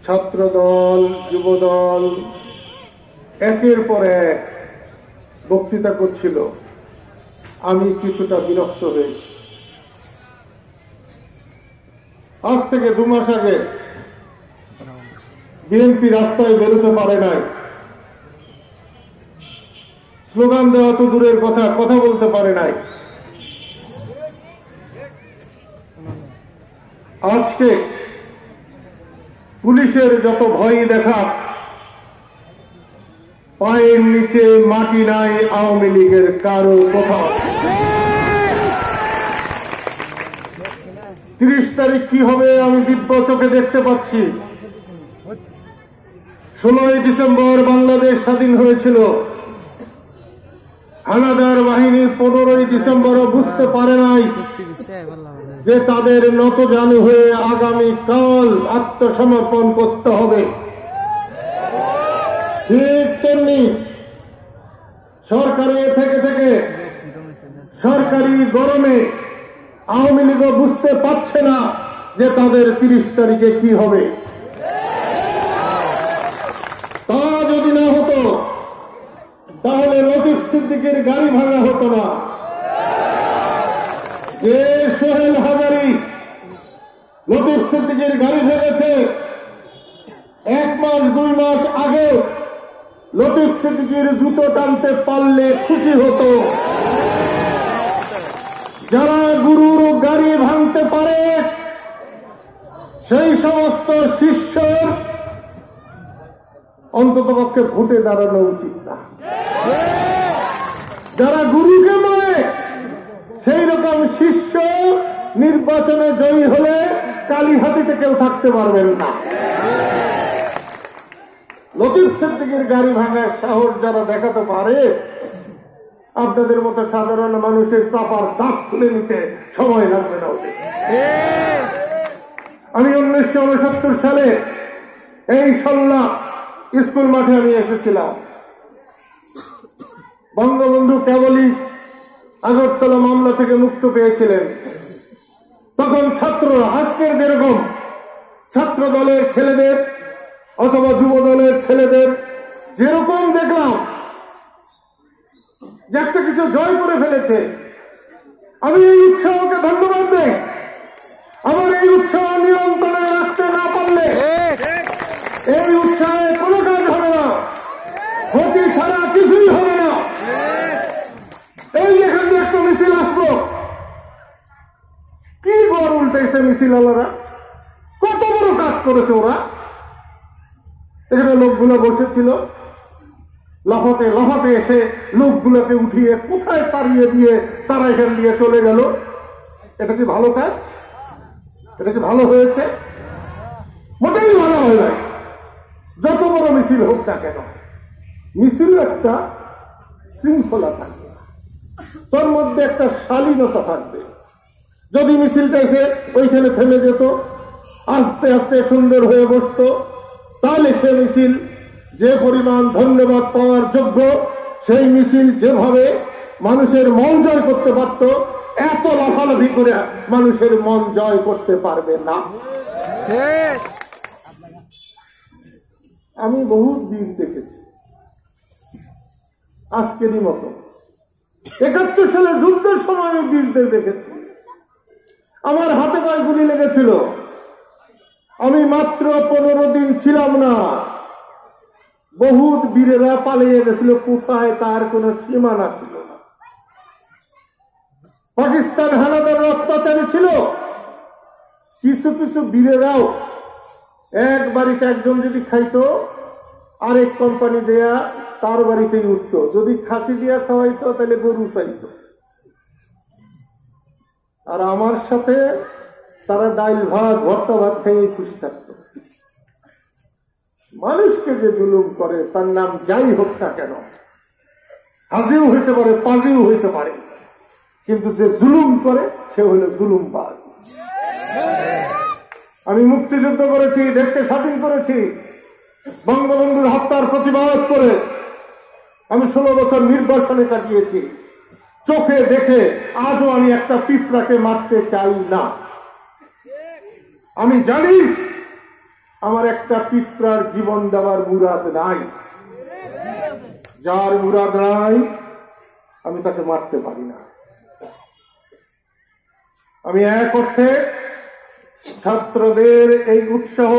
ছাত্রদল, যুবদল একের পর এক বক্তৃতা করছিল। আমি কিছুটা বিরক্ত হয়েছি। আজ থেকে 2 মাস আগে বিএনপি রাস্তায় বেরোতে পারে নাই, স্লোগান দেওয়া তো দূরের কথা, কথা বলতে পারে নাই। আজকে পুলিশের যত ভয় দেখা, পায়ের নিচে মাটি নাই আওয়ামী লীগের কারো কোথাও। 30 তারিখ কি হবে আমি দিব্য চোখে দেখতে পাচ্ছি। 16ই ডিসেম্বর বাংলাদেশ স্বাধীন হয়েছিল। হানাদার বাহিনী 15ই ডিসেম্বরও বুঝতে পারে নাই যে তাদের নতজানু হয়ে আগামীকাল আত্মসমর্পণ করতে হবে। ঠিক তেমনি সরকারে থেকে থেকে সরকারি গরমে আওয়ামী লীগও বুঝতে পারছে না যে তাদের 30 তারিখে কি হবে। তা যদি না হতো তাহলে লতিফ সিদ্দিকের গাড়ি ভাঙা হতো না। যে সোহেল হাজারি লতিফ সিদ্দিকের গাড়ি ভেঙেছে, 1 মাস 2 মাস আগে লতিফ সিদ্দিকের জুতো টানতে পারলে খুশি হতো। যারা গুরুর গাড়ি ভাঙতে পারে সেই সমস্ত শিষ্যের অন্ততপক্ষে ভোটে দাঁড়ানো উচিত না। যারা গুরুকে মানে সেই রকম শিষ্য নির্বাচনে জয়ী হলে কালীহাতিতে কেউ থাকতে পারবেন না। লতিফ সিদ্দিকের গাড়ি ভাঙার সাহস যারা দেখাতে পারে, আপনাদের মতো সাধারণ মানুষের চাপার দাঁত খুলে নিতে সময় লাগবে না। আমি 1969 সালে এই সল্লা স্কুল মাঠে আমি এসেছিলাম। বঙ্গবন্ধু কেবলই আগরতলা মামলা থেকে মুক্ত পেয়েছিলেন। তখন ছাত্ররা আজকের যেরকম ছাত্র দলের ছেলেদের অথবা যুব দলের ছেলেদের যেরকম দেখলাম যে একটা কিছু জয় করে ফেলেছে, আমি এই উৎসাহকে ধন্যবাদ দেই। আমার এই উৎসাহ নিয়ন্ত্রণে রাখতে না পারলে এই উৎসাহে কোনো কাজ হবে না, ক্ষতি ছাড়া কিছুই হবে না। এই এখান দিয়ে একটা মিছিল আসলো, কি গড় উল্টেছে মিছিল আলারা, কত বড় কাজ করেছে ওরা। এখানে লোকগুলো বসেছিল, লাফাতে লাফাতে এসে লোকগুলোকে উঠিয়ে কোথায় তাড়িয়ে দিয়ে তারা এখান দিয়ে চলে গেল। এটা কি ভালো কাজ? এটা কি ভালো হয়েছে? মোটেই ভালো হয় নাই। যত বড় মিছিল হোক না কেন, মিছিল একটা শৃঙ্খলা থাকবে, তোর মধ্যে একটা শালীনতা থাকবে। যদি মিছিলটা এসে ওইখানে থেমে যেত, আস্তে আস্তে সুন্দর হয়ে বসতো, তাহলে সে মিছিল যে পরিমাণ ধন্যবাদ পাওয়ার যোগ্য, সেই মিছিল যেভাবে মানুষের মন জয় করতে পারত, এত লাফালাফি করে মানুষের মন জয় করতে পারবে না। আমি বহু বীর দেখেছি, আজকেরই মতো 71 সালে যুদ্ধের সময় আমি বীরদের দেখেছি। আমার হাতে পায়ে গুলি লেগেছিল, আমি মাত্র 15 দিন ছিলাম না, বহুত বীরেরা পালিয়ে গেছিল, কোথায় তার কোন সীমানা ছিল না। পাকিস্তান হানাদার অত্যাচারী ছিল, কিছু কিছু বীরেরাও এক বাড়িতে একজন যদি খাইতো আরেক কোম্পানি দেয়া তার বাড়িতেই উঠতো, যদি খাসি দিয়া খাওয়াইতো তাহলে গরু চাইতো। আর আমার সাথে তারা ডাইল ভাত ভর্তা ভাত খেয়ে খুশি থাকতো। মানুষকে যে জুলুম করে তার নাম যাই হোক না কেন, হাজিও হইতে পারে, পাজিও হইতে পারে, কিন্তু যে জুলুম করে সে হলো জুলুমবাজ। আমি মুক্তিযুদ্ধ করেছি, দেশকে স্বাধীন করেছি, বঙ্গবন্ধুর হত্যার প্রতিবাদ করে আমি 16 বছর নির্বাসনে কাটিয়েছি। চোখে দেখে আজও আমি একটা পিঁপড়াকে মারতে চাই না। আমি জানি আমার একটা পিঁপড়ার জীবন দেওয়ার মুরাদ নাই। যার মুরাদ নাই আমি তাকে মারতে পারি না। আমি এক অর্থে ছাত্রদের এই উৎসাহ,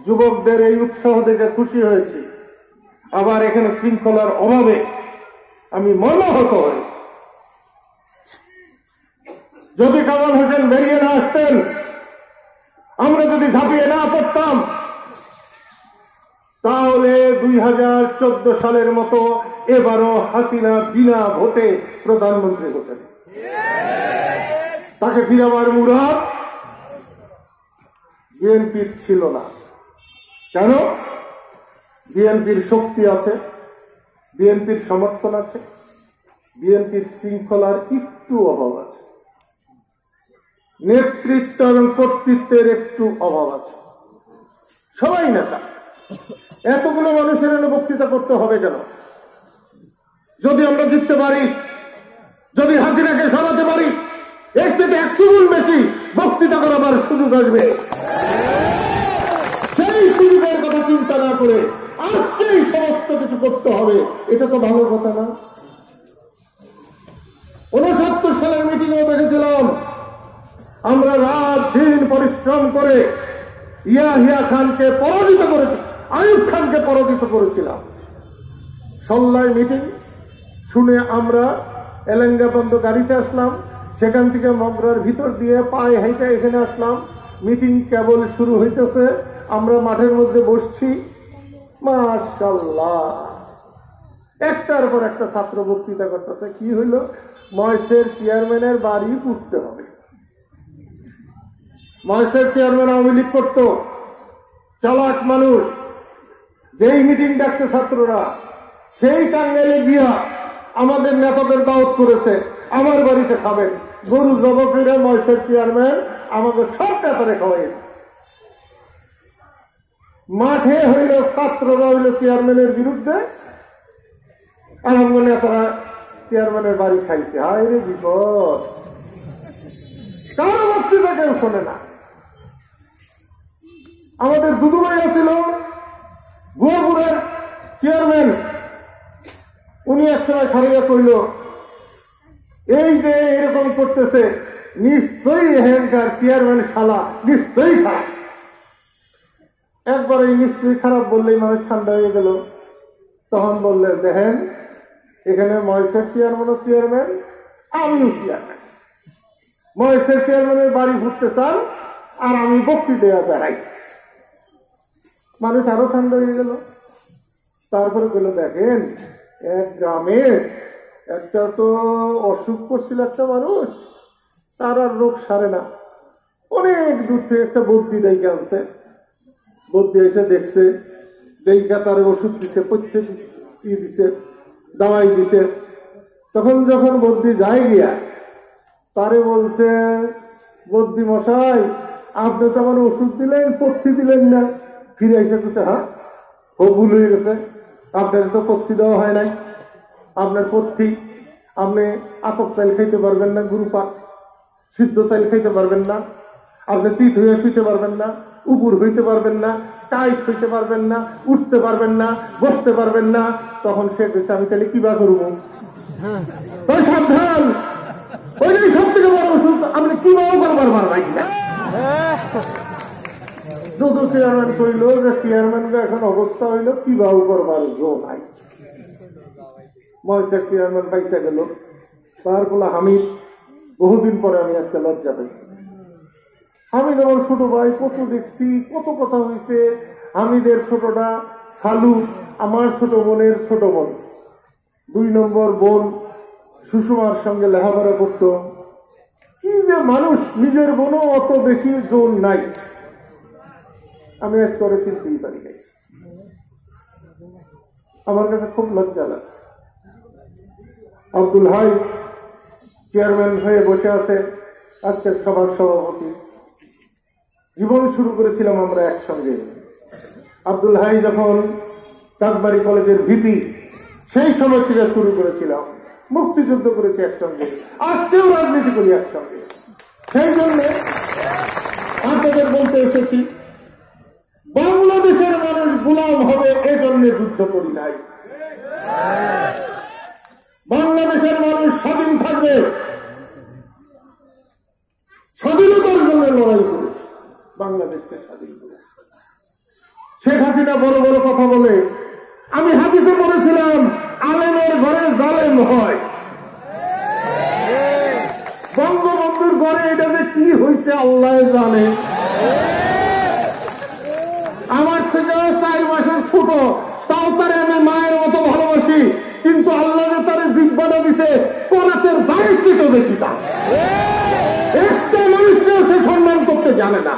যুবকদের এই উৎসাহ দেখে খুশি হয়েছি। আবার এখানে শৃঙ্খলার অভাবে আমি মর্মাহত হই। যদি কামাল হোসেন বেরিয়ে না আসতেন, আমরা যদি ঝাঁপিয়ে না পড়তাম, তাহলে 2014 সালের মতো এবারও হাসিনা বিনা ভোটে প্রধানমন্ত্রী হতেন। তাকে ফিরাবার মুরাদ বিএনপির ছিল না। কেন? বিএনপির শক্তি আছে, বিএনপির সমর্থন আছে, বিএনপির শৃঙ্খলার একটু অভাব আছে, নেতৃত্ব এবং কর্তৃত্বের একটু অভাব আছে। সবাই নেতা, এতগুলো মানুষের এনে বক্তৃতা করতে হবে কেন? যদি আমরা জিততে পারি, যদি হাসিনাকে সরাতে পারি, এর চেয়ে 100 গুণ বেশি বক্তৃতা করাবার সুযোগ আসবে। সেই সুযোগের কথা চিন্তা না করে আজকেই সমস্ত কিছু করতে হবে, এটা তো ভালো কথা না? 69 সালের মিটিংও দেখেছিলাম, আমরা রাত দিন পরিশ্রম করে ইয়াহিয়া খানকে পরাজিত করেছি, আইয়ুব খানকে পরাজিত করেছিলাম। সল্লায় মিটিং শুনে আমরা এলেঙ্গাবন্ধ গাড়িতে আসলাম, সেখান থেকে মগরার ভিতর দিয়ে পায়ে হেঁটে এখানে আসলাম। মিটিং কেবল শুরু হইতেছে, আমরা মাঠের মধ্যে বসছি। মাশাআল্লাহ, একটার পর একটা ছাত্র বক্তৃতা করতেছে। কি হইল? মহেশের চেয়ারম্যানের বাড়ি পুড়তে হবে। মহেশের চেয়ারম্যান আওয়ামী লীগ করত, চালাক মানুষ। যেই মিটিং ডাকছে ছাত্ররা, সেই টাঙ্গাইলে গিয়া আমাদের নেতাদের দাওয়াত করেছে, আমার বাড়িতে খাবেন। গরু জবাব করে মহেশের চেয়ারম্যান আমাদের সব নেতারে খাওয়াই। মাঠে হইল ছাত্ররা হইল চেয়ারম্যানের বিরুদ্ধে, আর আমাদের নেতারা চেয়ারম্যানের বাড়ি খাইছে। হায় রে বিপদ, কারো বক্তৃতা কেউ শোনে না। আমাদের দুদুভাইয়া ছিল গুয়াপুরের চেয়ারম্যান, উনি একসময় খারিয়া কইল, এই যে এরকম করতেছে, নিশ্চয়ই এখানকার চেয়ারম্যান শালা নিশ্চয়ই খারাপ। একবার এই নিশ্চয়ই খারাপ বললেই মানুষ ঠান্ডা হয়ে গেল। তখন বললেন, দেখেন এখানে মহেশের চেয়ারম্যানও চেয়ারম্যান, আমিও চেয়ারম্যান। মহেশের চেয়ারম্যানের বাড়ি ঘুরতে চান আর আমি বক্তৃতা দেওয়া বেড়াই। মানুষ আরো ঠান্ডা হয়ে গেল। তারপরে বলল, দেখেন এক গ্রামে একটা তো অসুখ করছিল একটা মানুষ, তার আর রোগ সারে না। অনেক দূর থেকে একটা বদ্যি দেখে আনছে, বদ্যি এসে দেখছে, দেখা তার ওষুধ দিচ্ছে, প্রত্যেক দিচ্ছে, দাওয়াই দিছে। তখন যখন বদ্যি যায় গিয়া তারে বলছে, বদ্যি মশাই আপনি তো আমার ওষুধ দিলেন, পথ্যি দিলেন না। ফিরে এসে বলছে, হ্যাঁ ও ভুল হয়ে গেছে, আপনার তো পথ্যি দেওয়া হয় নাই। আপনার পথ্যি, আপনি আতপ চাইল খাইতে পারবেন না, গুরুপাক সিদ্ধ চাইল খাইতে পারবেন না, আপনি চিত হয়ে শুইতে পারবেন না, উপর হইতে পারবেন না, টাইট হইতে পারবেন না, উঠতে পারবেন না, বসতে পারবেন না। তখন সে বলছে, আমি তাহলে কি বা করবো? সাবধান, ওইটাই সব থেকে বড় ওষুধ, আপনি কি বাও করবার পারবেন না। যত চেয়ারম্যান কইল যে চেয়ারম্যানকে এখন অবস্থা হইল কি বাউ করবার জো নাই। মহেশের চেয়ারম্যান পাইসা গেল। তার ফলে হামিদ, বহুদিন পরে আমি আজকে লজ্জা পেয়েছি। হামিদ আমার ছোট ভাই, কত দেখছি, কত কথা হয়েছে। হামিদের ছোটটা সালু, আমার ছোট বোনের ছোট বোন, 2 নম্বর বোন, সুষমার সঙ্গে লেখাপড়া করতো। কি যে মানুষ, নিজের বোনও অত বেশি জোর নাই। আমি আজ করে চিনতেই পারি নাই। আমার কাছে খুব লজ্জা লাগছে। আব্দুল হাই চেয়ারম্যান হয়ে বসে আছে, আজকের সভার সভাপতি। জীবন শুরু করেছিলাম আমরা একসঙ্গে। আব্দুল হাই যখন কাকবাড়ি কলেজের ভিপি, সেই সময় থেকে শুরু করেছিলাম। মুক্তিযুদ্ধ করেছি একসঙ্গে, আজকেও রাজনীতি করি একসঙ্গে। সেই জন্য আপনাদের বলতে এসেছি মানুষ গোলাম হবে এজন্য যুদ্ধ করি নাই। বাংলাদেশের মানুষ স্বাধীন থাকবে, স্বাধীনতার জন্য লড়াই করে বাংলাদেশকে স্বাধীন করে। শেখ হাসিনা বড় বড় কথা বলে। আমি হাদিসে পড়েছিলাম, আলেমের ঘরে জালেম হয়। বঙ্গবন্ধুর ঘরে এটা যে কি হয়েছে আল্লাহ জানে। আমার থেকে 4 মাসের ছোট, তাও তারে আমি মায়ের মতো ভালোবাসি, কিন্তু আল্লাহ যে তারে জিব্বাটা দিছে কোরআনের দায়ের চেয়ে বেশি। তা একটা মানুষকেও সে সম্মান করতে জানে না,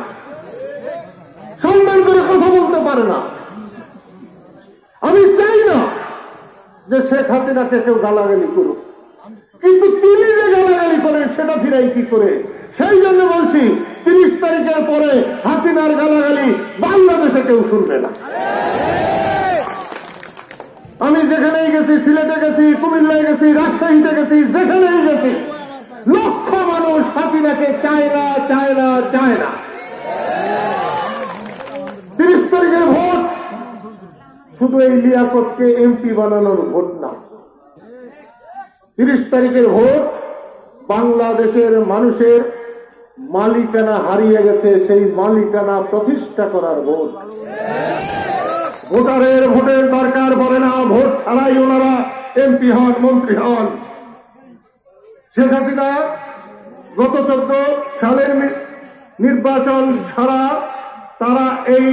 সম্মান করে কথা বলতে পারে না। আমি চাই না যে শেখ হাসিনাকে কেউ গালাগালি করুক, কিন্তু তিনি যে গালাগালি করেন সেটা ফিরাই কি করে? সেই জন্য বলছি 30 তারিখের পরে হাসিনার গালাগালি বাংলাদেশে কেউ শুনবে না। আমি যেখানেই গেছি, সিলেটে গেছি, কুমিল্লায় গেছি, রাজশাহীতে গেছি, যেখানেই গেছি, লক্ষ মানুষ হাসিনাকে চায় না, চায় না, চায় না। 30 তারিখের ভোট শুধু এই লিয়াকতকে এমপি বানানোর ভোট না। 30 তারিখের ভোট বাংলাদেশের মানুষের মালিকানা হারিয়ে গেছে, সেই মালিকানা প্রতিষ্ঠা করার ভোট। ভোটারের ভোটের দরকার পড়ে না, ভোট ছাড়াই ওনারা এমপি হন, মন্ত্রী হন। শেখ হাসিনা গত 14 সালের নির্বাচন ছাড়া তারা এই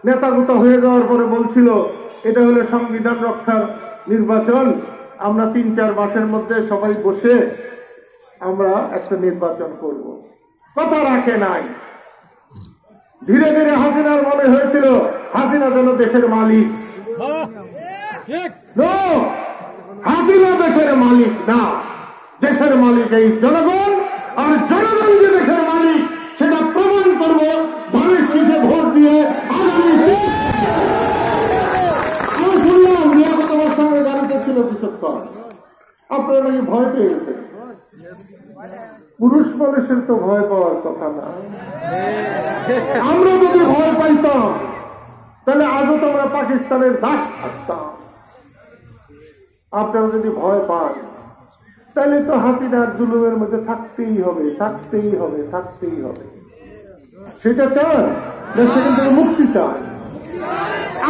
নেতাগুতা হয়ে যাওয়ার পরে বলছিল এটা হলো সংবিধান রক্ষার নির্বাচন, আমরা 3-4 মাসের মধ্যে সবাই বসে আমরা একটা নির্বাচন করব। কথা রাখে নাই। ধীরে ধীরে হাসিনার মনে হয়েছিল হাসিনা যেন দেশের মালিক। হাসিনা দেশের মালিক না, দেশের মালিক এই জনগণ। আর জনগণ যে দেশের মালিক সেটা প্রমাণ করব ধানের শীষে ভোট দিয়ে। আমি শুনলাম লিয়াকত আমার সঙ্গে গাড়িতে ছিল কিছুক্ষণ, আপনারা নাকি ভয় পেয়ে গেছেন। পুরুষ মানুষের তো ভয় পাওয়ার কথা না। আমরা যদি ভয় পাইতাম তাহলে আজও তো আমরা পাকিস্তানের দাস থাকতাম। আপনারা যদি ভয় পান তাহলে তো হাসিনার জুলুমের মধ্যে থাকতেই হবে, থাকতেই হবে, থাকতেই হবে। সেটা চান না সেখান থেকে মুক্তি চান?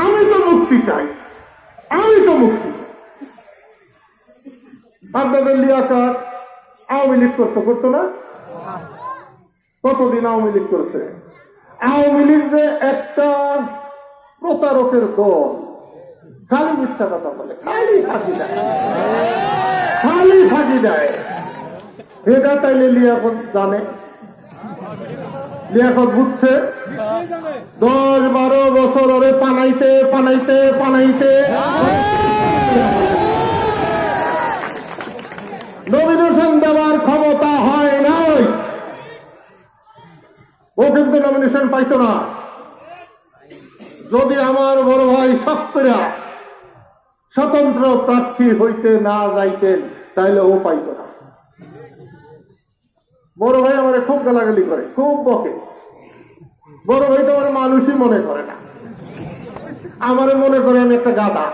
আমি তো মুক্তি চাই, আমি তো মুক্তি চাই। আপনাদের লিয়াকত আওয়ামী লীগ করতো না? কতদিন আওয়ামী লীগ করেছে? আওয়ামী লীগ যে একটা প্রতারকের দল, খালি মিথ্যা কথা বলে, খালি ফাঁকি দেয়, খালি ফাঁকি দেয়। এটা তাইলে লিয়াকত জানে, লিয়াকত বুঝছে। 10-12 বছর ওরে পানাইতে পানাইতে পানাইতে নমিনেশন দেওয়ার ক্ষমতা হয় নাই। ও কিন্তু নমিনেশন পাইত না। যদি আমার বড় ভাই সত্যরা স্বতন্ত্র প্রার্থী হইতে না যাইতেন তাইলে ও পাইত না। বড় ভাই আমার খুব গালাগালি করে, খুব বকে। বড় ভাই তো আমার মানুষই মনে করে না, আমার মনে করে আমি একটা গাধা,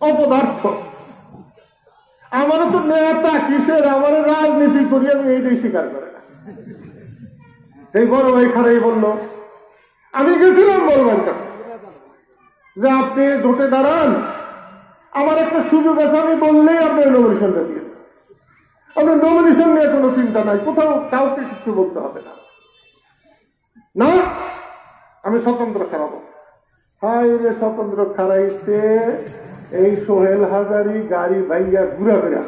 অপদার্থ। আমারও তো নেতা কিসের, আমার রাজনীতি করি আমি, এইটাই স্বীকার করে না। এই বড় ভাই খারাই বলল, আমি গেছিলাম বলবার কাছে যে আপনি জোটে দাঁড়ান, আমার একটা সুযোগ আছে, আমি বললেই আপনার নমিনেশনটা দিয়ে দেন। আপনার নমিনেশন নিয়ে কোনো চিন্তা নাই, কোথাও কাউকে কিছু বলতে হবে না। না, আমি স্বতন্ত্র খারাপ। হাই রে, স্বতন্ত্র খারাইছে এই সোহেল হাজারি গাড়ি ভাইয়া ঘুরা ফেরা।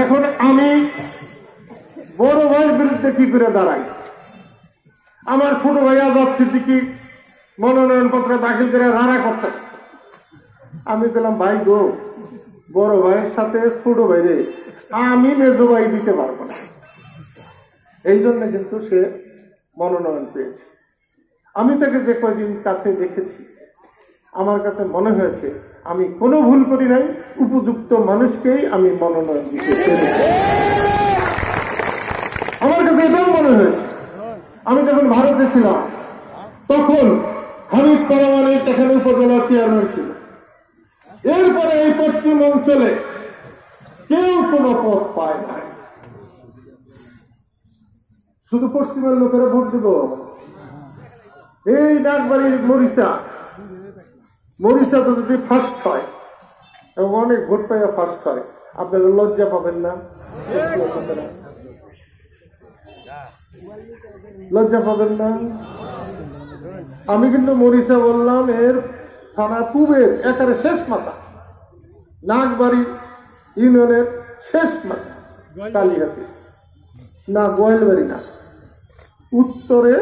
এখন আমি বড় ভাইয়ের বিরুদ্ধে কি করে দাঁড়াই? আমার ছোট ভাই আজাদ সিদ্দিকী মনোনয়ন পত্র দাখিল করে রাড়া করতেছে। আমি বললাম, ভাই গো, বড় ভাইয়ের সাথে ছোট ভাইরে আমি মেজো ভাই দিতে পারবো না। এই জন্য কিন্তু সে মনোনয়ন পেয়েছে। আমি তাকে যে কয়দিন কাছে দেখেছি, আমার কাছে মনে হয়েছে আমি কোনো ভুল করি নাই, উপযুক্ত মানুষকেই আমি মনোনয়ন দিতে পেরেছি। আমার কাছে এটাও মনে হয়েছে। আমি যখন ভারতে ছিলাম তখন হামিদ পারমাণিক এখানে উপজেলা চেয়ারম্যান ছিল। এরপরে এই পশ্চিম অঞ্চলে কেউ কোনো পদ পায় নাই, শুধু পশ্চিমের লোকেরা ভোট দিব। এই ডাকবাড়ির মরিচা তো যদি ফার্স্ট হয় এবং অনেক ভোট পাইয়া ফার্স্ট হয়, আপনারা লজ্জা পাবেন না? লজ্জা পাবেন না? আমি কিন্তু মরিচা বললাম এর থানা পূবের একেবারে শেষ মাথা, নাগবাড়ি ইউনিয়নের শেষ মাথা, কালীহাতি না, গোয়ালবাড়ি না, উত্তরে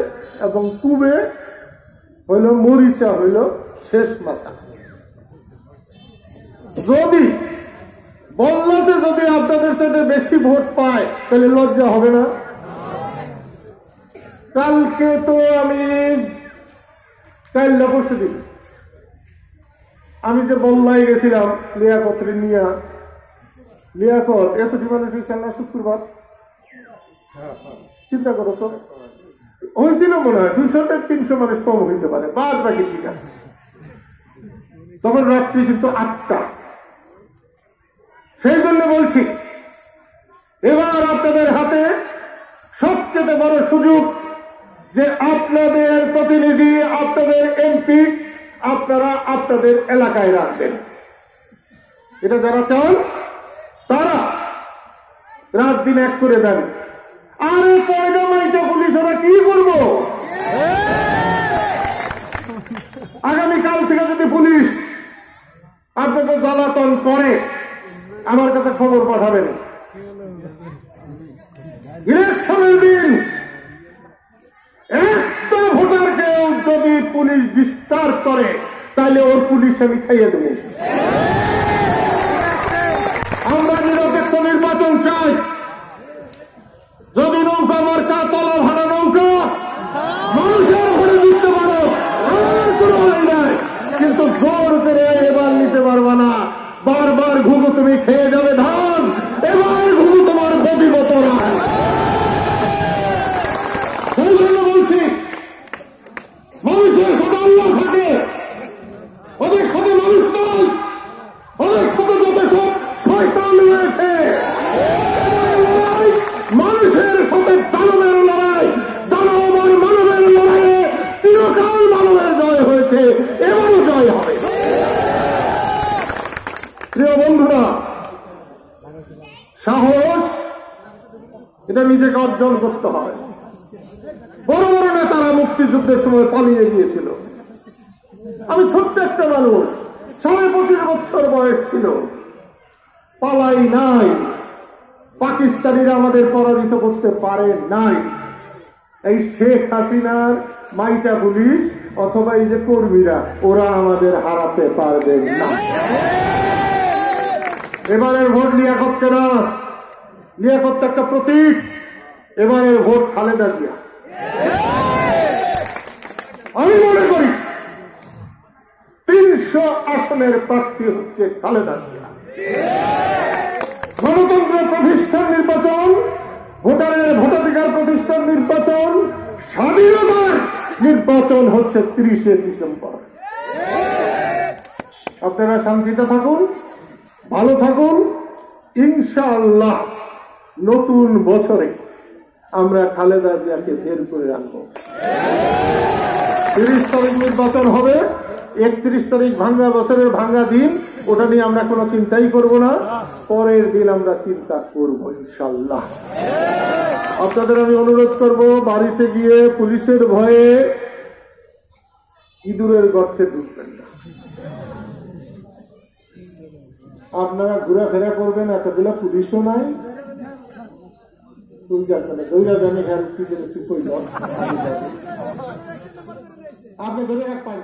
এবং পূবে হইল মরিচা, হইল শেষ মাথা। যদি বল্লাতে যদি আপনাদের সাথে বেশি ভোট পায় তাহলে লজ্জা হবে না? কালকে তো আমি পরশু দিন আমি যে বল্লাই গেছিলাম লিয়াকত এতটি মানুষ হয়েছিল না শুক্রবার, চিন্তা করো তো, হয়েছিল মনে হয় 200-300 মানুষ কম হইতে পারে, বাদ বাকি ঠিক আছে। তখন রাত্রি কিন্তু 8টা। সেই জন্য বলছি এবার আপনাদের হাতে সবচেয়ে বড় সুযোগ যে আপনাদের প্রতিনিধি, আপনাদের এমপি আপনারা আপনাদের এলাকায় রাখবেন। এটা যারা চান তারা রাত দিন এক করে দেন। আরে কয়টা মাইটা পুলিশ ওরা কি করবো? আগামীকাল থেকে যদি পুলিশ আপনাদের জ্বালাতন করে আমার কাছে খবর পাঠাবেন। ইলেকশনের দিন একটা ভোটারকেও যদি পুলিশ ডিস্টার্ব করে তাহলে ওর পুলিশ আমি খাইয়ে দেব। আমরা নিরপেক্ষ নির্বাচন চাই। যদি নৌকা মার্কা তলা ভাড়া নৌকা মানুষের ঘরে দিতে পারো, কোনো হয় নাই, কিন্তু জোর করে এবার নিতে পারবা না। বারবার ঘুঘু তুমি খেয়ে যাবে ধান, এবার ঘুঘু তোমার গতিগত নয়। সেই জন্য বলছি মানুষের সাথে আল্লাহ থাকে, ওদের সাথে মানুষ নয়, ওদের সাথে যত সব শয়তান রয়েছে। মানুষের সাথে দানবের লড়াই, দানব আর মানবের লড়াইয়ে চিরকাল মানবের জয় হয়েছে, এবারও জয় হবে। প্রিয় বন্ধুরা, সাহস এটা নিজেকে অর্জন করতে হয়। বড় বড় নেতারা মুক্তিযুদ্ধের সময় পালিয়ে গিয়েছিল। আমি ছোট্ট একটা মানুষ, 25 বছর বয়স ছিল, পালাই নাই। পাকিস্তানিরা আমাদের পরাজিত করতে পারে নাই। এই শেখ হাসিনার মাইটা পুলিশ অথবা এই যে কর্মীরা, ওরা আমাদের হারাতে পারবে না। এবারের ভোট লিয়াকতকে না, লিয়াকত একটা প্রতীক। এবারের ভোট খালেদা জিয়া। আমি মনে করি 300 আসনের প্রার্থী হচ্ছে খালেদা জিয়া। গণতন্ত্র প্রতিষ্ঠার নির্বাচন, ভোটারের ভোটাধিকার প্রতিষ্ঠার নির্বাচন, স্বাধীনতার নির্বাচন হচ্ছে 30শে ডিসেম্বর। আপনারা শান্তিতে থাকুন, ভালো থাকুন। ইনশাআল্লাহ নতুন বছরে আমরা খালেদা জিয়াকে বের করে রাখবো। 30 তারিখ নির্বাচন হবে, 31 তারিখ ভাঙ্গা বছরের ভাঙ্গা দিন, ওটা নিয়ে আমরা কোনো চিন্তাই করব না। পরের দিন আমরা চিন্তা করব ইনশাআল্লাহ। আপনাদের আমি অনুরোধ করব, বাড়িতে গিয়ে পুলিশের ভয়ে ইঁদুরের গর্তে ঢুকবেন না। আপনারা ঘোরাফেরা করবেন, এতগুলো পুলিশও নাই, আপনি ধরে রাখবেন।